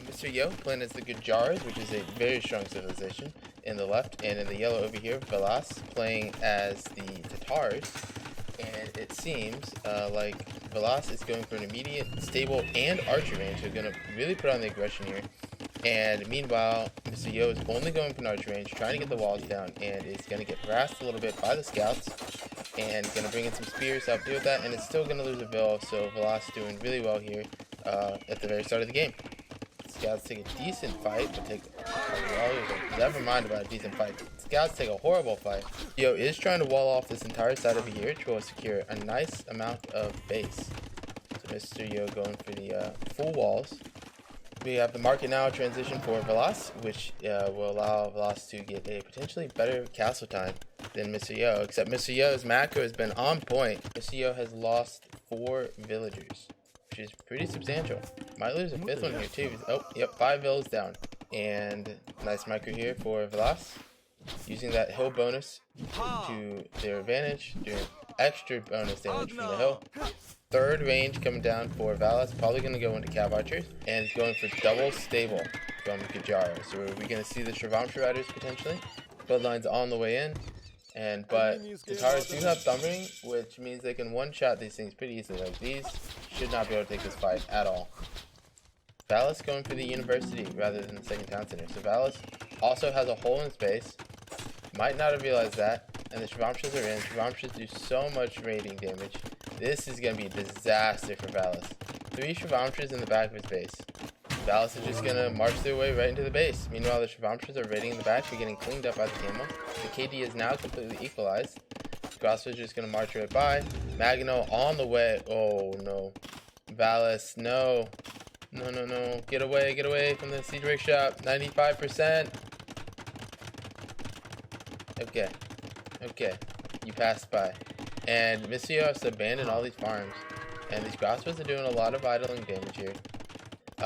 Mr. Yo playing as the Gujaras, which is a very strong civilization in the left, and in the yellow over here, Valas playing as the Tatars. And it seems like Valas is going for an immediate, stable, and archer range, so going to really put on the aggression here. And meanwhile, Mr. Yo is only going for an archer range, trying to get the walls down, and is going to get harassed a little bit by the scouts, and going to bring in some spears to help deal with that, and it's still going to lose a Vil, so Valas doing really well here at the very start of the game. Scouts take a decent fight, but take never mind about a decent fight. Scouts take a horrible fight. Yo is trying to wall off this entire side over here to secure a nice amount of base. So Mr. Yo going for the full walls. We have the market now transition for Valas, which will allow Valas to get a potentially better castle time than Mr. Yo, except Mr. Yo's macro has been on point. Mr. Yo has lost 4 villagers, which is pretty substantial. Might lose a 5th one here too. Oh, yep, 5 villas down. And nice micro here for Valas, using that hill bonus to their advantage, doing extra bonus damage from the hill. 3rd range coming down for Valas, probably going to go into Cav Archers, and it's going for double stable from Gujara. So are we going to see the Shravamsha Riders potentially? Bloodlines on the way in, but Tatars do have Thumbering, which means they can one-shot these things pretty easily. Like, these should not be able to take this fight at all. Valas going for the university rather than the second town center. So Valas also has a hole in space. Might not have realized that. And the Shravamshas are in. Shravamshas do so much raiding damage. This is going to be a disaster for Valas. 3 Shravamshas in the back of his base. Valas is just going to march their way right into the base. Meanwhile, the Shravamshas are raiding in the back. They're getting cleaned up by the camo. The KD is now completely equalized. Crossfit's just going to march right by. Magno on the way. Oh, no. Valas, no. No, no, no. Get away from the siege rig shop. 95%. Okay. You passed by. And Mr. Yo has to abandon all these farms. And these crossbows are doing a lot of idling damage here.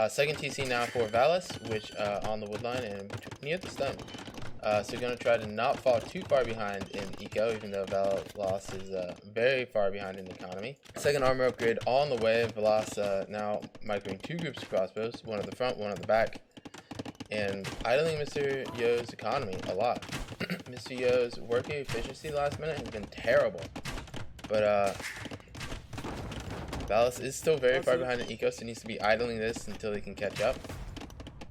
Second TC now for Valas, which on the woodline and near the stun. So going to try to not fall too far behind in eco, even though Valas is very far behind in economy. Second armor upgrade on the way. Valas now microing 2 groups of crossbows, one at the front, one at the back, and idling Mr. Yo's economy a lot. Mr. Yo's working efficiency last minute has been terrible, but Valas is still very far behind in eco, so he needs to be idling this until he can catch up.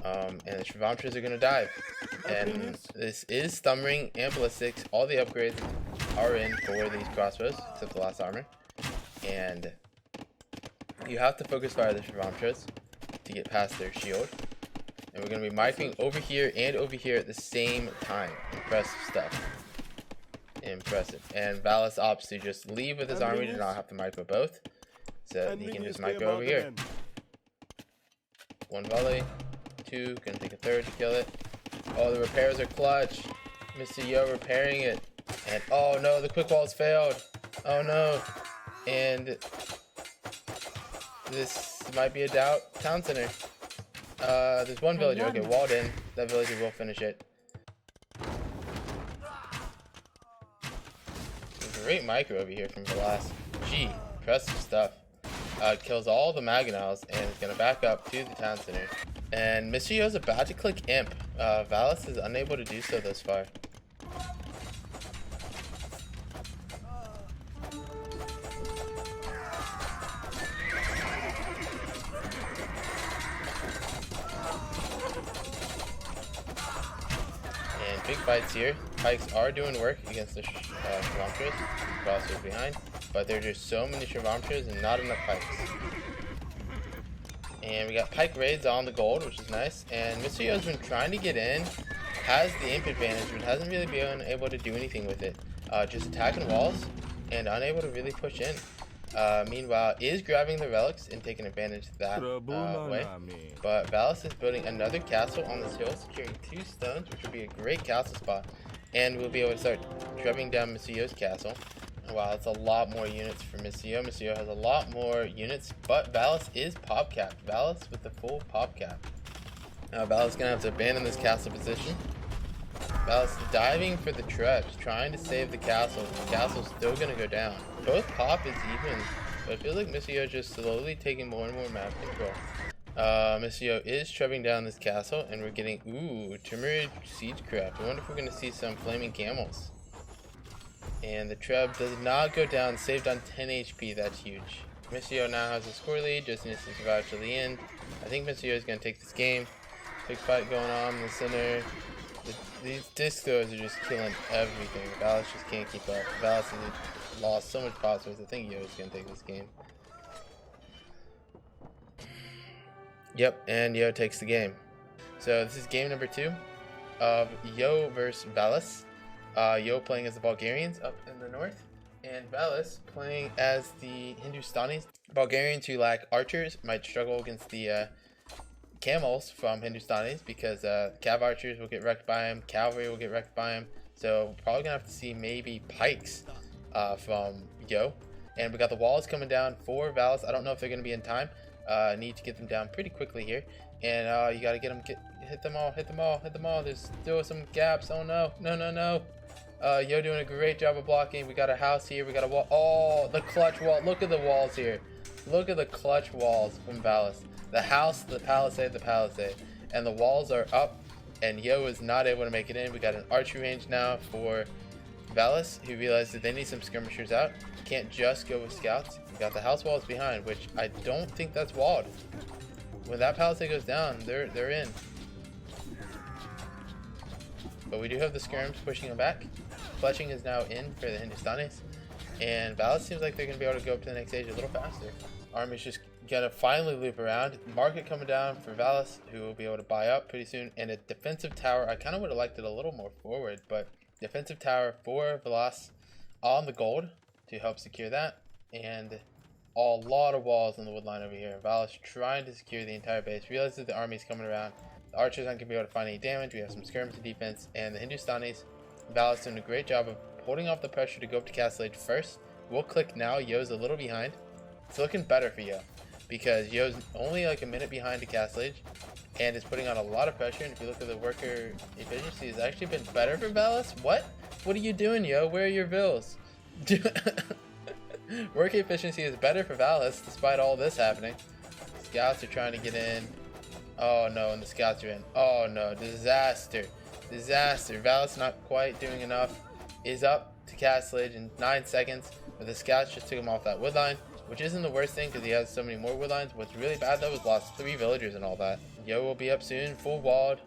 And the Shravamshas are going to dive. And this is Thumbring and Ballistics. All the upgrades are in for these crossbows, except the last armor. And you have to focus fire the Shravamshas to get past their shield. And we're going to be micing over here and over here at the same time. Impressive stuff. Impressive. And Valas opts to just leave with his army to not have to micro both. So he can just micro over here. 1 volley. 2, gonna take a 3rd to kill it. Oh, the repairs are clutch. Mr. Yo repairing it. And oh no, the quick walls failed. Oh no. And this might be a town center. There's 1 villager. Okay, walled in. That villager will finish it. Great micro over here from Valas. Gee, impressive stuff. Kills all the Mangonels and is gonna back up to the town center. And Mr. Yo is about to click Imp. Valas is unable to do so thus far. And big fights here. Pikes are doing work against the Shravamshas. Crossbows behind. But there are just so many Shravamshas and not enough pikes. And we got pike raids on the gold, which is nice. And Mr. Yo's been trying to get in, has the imp advantage, but hasn't really been able to do anything with it. Just attacking walls and unable to really push in. Meanwhile, is grabbing the relics and taking advantage that way. But Valas is building another castle on this hill, securing 2 stones, which would be a great castle spot. And we'll be able to start drubbing down Mr. Yo's castle. Wow, that's a lot more units for Mr. Yo. Mr. Yo has a lot more units, but Valas is pop capped. Valas with the full pop cap. Now Valas is going to have to abandon this castle position. Valas diving for the traps, trying to save the castle. The castle's still going to go down. Both pop is even, but it feels like Mr. Yo is just slowly taking more and more map control. Mr. Yo is trebbing down this castle, and we're getting, ooh, turmeric siege craft. I wonder if we're going to see some flaming camels. And the treb does not go down, saved on 10 HP, that's huge. Mr. Yo now has a score lead, just needs to survive till the end. I think Mr. Yo is going to take this game. Big fight going on in the center. These disc throws are just killing everything. Valas just can't keep up. Valas has lost so much phosphorus. I think Yo is going to take this game. Yep, and Yo takes the game. So this is game number 2 of Yo versus Valas. Yo playing as the Bulgarians up in the north, and Valas playing as the Hindustanis. Bulgarians who lack archers might struggle against the camels from Hindustanis, because cav archers will get wrecked by him, cavalry will get wrecked by him. So probably gonna have to see maybe pikes from Yo. And we got the walls coming down for Valas. I don't know if they're gonna be in time. Need to get them down pretty quickly here, and you gotta hit them all. There's still some gaps. Oh no. Yo doing a great job of blocking. We got a house here, we got a wall. Oh, the clutch wall. Look at the walls here. Look at the clutch walls from Valas. The house, the palisade, and the walls are up, and Yo is not able to make it in. We got an archery range now for Valas, who realized that they need some skirmishers out. Can't just go with scouts. We got the house walls behind, which I don't think that's walled. When that palisade goes down, they're in. But we do have the skirms pushing them back. Fletching is now in for the Hindustanis, and Valas seems like they're going to be able to go up to the next stage a little faster. Army's just gonna finally loop around. Market coming down for Valas, who will be able to buy up pretty soon, and a defensive tower. I kind of would have liked it a little more forward, but defensive tower for Valas on the gold to help secure that, and a lot of walls on the wood line over here. Valas trying to secure the entire base. Realizes the army's coming around. The archers aren't gonna be able to find any damage. We have some skirms and defense, and the Hindustanis. Valas doing a great job of holding off the pressure to go up to Castle Age first. We'll click now. Yo's a little behind. It's looking better for Yo, because Yo's only like a minute behind to Castle Age, and is putting on a lot of pressure. And if you look at the worker efficiency, it's actually been better for Valas. What are you doing, Yo? Where are your vills? Work efficiency is better for Valas despite all this happening. Scouts are trying to get in. Oh no, and the scouts are in. Oh no, disaster. Valas not quite doing enough. Is up to Castle Age in 9 seconds, but the scouts just took him off that wood line, which isn't the worst thing because he has so many more wood lines. What's really bad though is lost 3 villagers and all that. Yo will be up soon, full walled.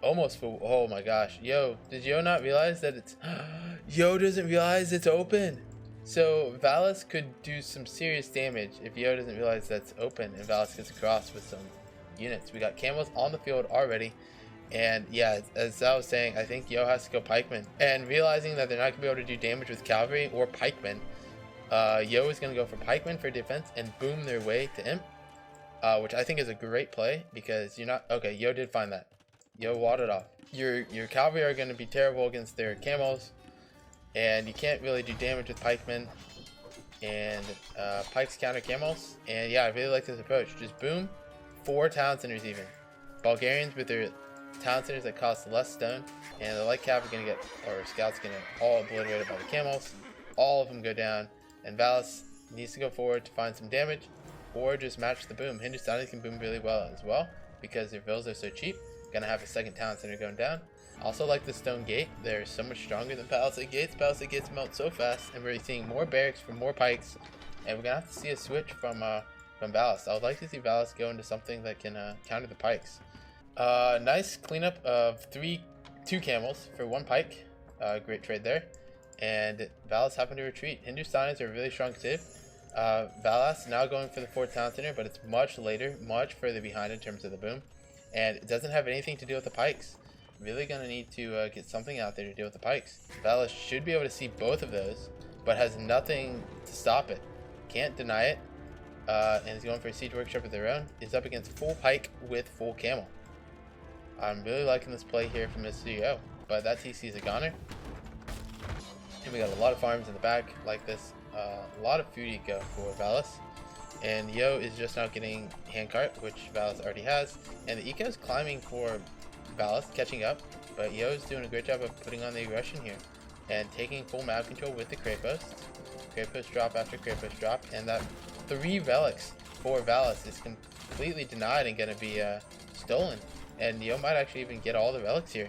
Almost full. Oh my gosh. Yo, did Yo not realize that it's... Yo doesn't realize it's open. So Valas could do some serious damage if Yo doesn't realize that's open and Valas gets across with some units. We got camels on the field already. And yeah, as I was saying, I think Yo has to go pikemen. And realizing that they're not going to be able to do damage with cavalry or pikemen, Yo is going to go for pikemen for defense and boom their way to imp. Which I think is a great play, because you're not... Okay, Yo did find that. Yo wadded off. Your cavalry are going to be terrible against their camels, and you can't really do damage with pikemen, and pikes counter camels. And yeah, I really like this approach. Just boom, 4 town centers even. Bulgarians with their town centers that cost less stone, and the light cav are going to get, or scouts going to all obliterated by the camels. All of them go down, and Valas needs to go forward to find some damage, or just match the boom. Hindustanis can boom really well as well, because their vills are so cheap. Gonna have a second town center going down. Also like the stone gate, they're so much stronger than palisade gates. Palisade gates melt so fast, and we're seeing more barracks for more pikes, and we're gonna have to see a switch from Valas. I would like to see Valas go into something that can counter the pikes. Nice cleanup of 2 camels for 1 pike. Great trade there. And Valas happened to retreat. Hindustanis are really strong too. Valas now going for the 4th town center, but it's much later, much further behind in terms of the boom. And it doesn't have anything to do with the pikes. Really gonna need to get something out there to deal with the pikes. Valas should be able to see both of those, but has nothing to stop it. Can't deny it. And is going for a siege workshop of their own. Is up against full pike with full camel. I'm really liking this play here from Mr. Yo, but that TC is a goner. And we got a lot of farms in the back like this. A lot of food eco for Valas. And Yo is just now getting handcart, which Valas already has. And the eco is climbing for Valas, catching up. But Yo is doing a great job of putting on the aggression here. And taking full map control with the Krapos. Kratos drop after Kratos drop, and that 3 relics for Valas is completely denied and gonna be stolen. And Yo might actually even get all the relics here.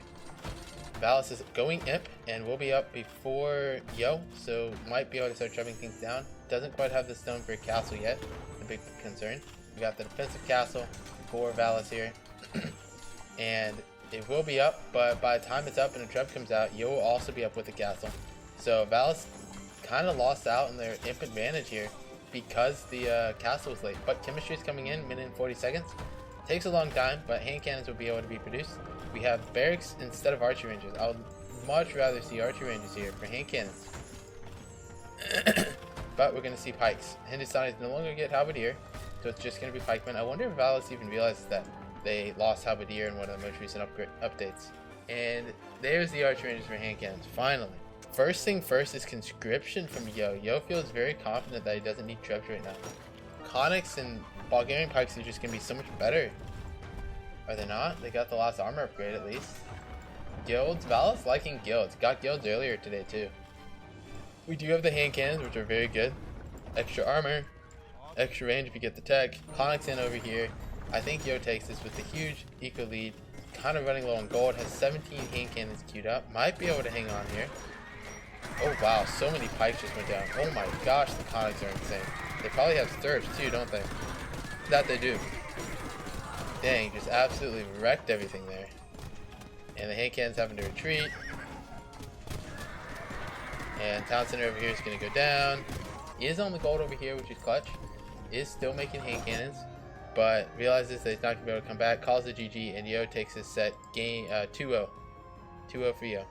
Valas is going imp and will be up before Yo, so might be able to start shoving things down. Doesn't quite have the stone for a castle yet. A big concern. We got the defensive castle for Valas here. And it will be up, but by the time it's up and a trap comes out, Yo will also be up with the castle. So Valas kind of lost out on their imp advantage here because the castle was late. But chemistry is coming in, minute and 40 seconds. Takes a long time, but hand cannons will be able to be produced. We have barracks instead of archer ranges. I would much rather see archer ranges here for hand cannons. But we're going to see pikes. Hindustan is no longer get halberdier, so it's just going to be pikemen. I wonder if Valas even realizes that they lost halberdier in one of the most recent updates. And there's the archer ranges for hand cannons, finally. First thing first is conscription from Yo. Yo feels very confident that he doesn't need trebs right now. Conics and Bulgarian pikes are just going to be so much better. Are they not? They got the last armor upgrade at least. Guilds? Valas liking guilds. Got guilds earlier today too. We do have the hand cannons, which are very good. Extra armor. Extra range if you get the tech. Conics in over here. I think Yo takes this with a huge eco lead. Kind of running low on gold. Has 17 hand cannons queued up. Might be able to hang on here. Oh wow, so many pikes just went down. Oh my gosh, the Conics are insane. They probably have stirrups too, don't they? That they do. Dang, just absolutely wrecked everything there. And the hand cannon's having to retreat. And Town Center over here is going to go down. Is on the gold over here, which is clutch. Is still making hand cannons. But realizes that he's not going to be able to come back. Calls the GG, and Yo takes his set game 2-0. 2-0 for Yo.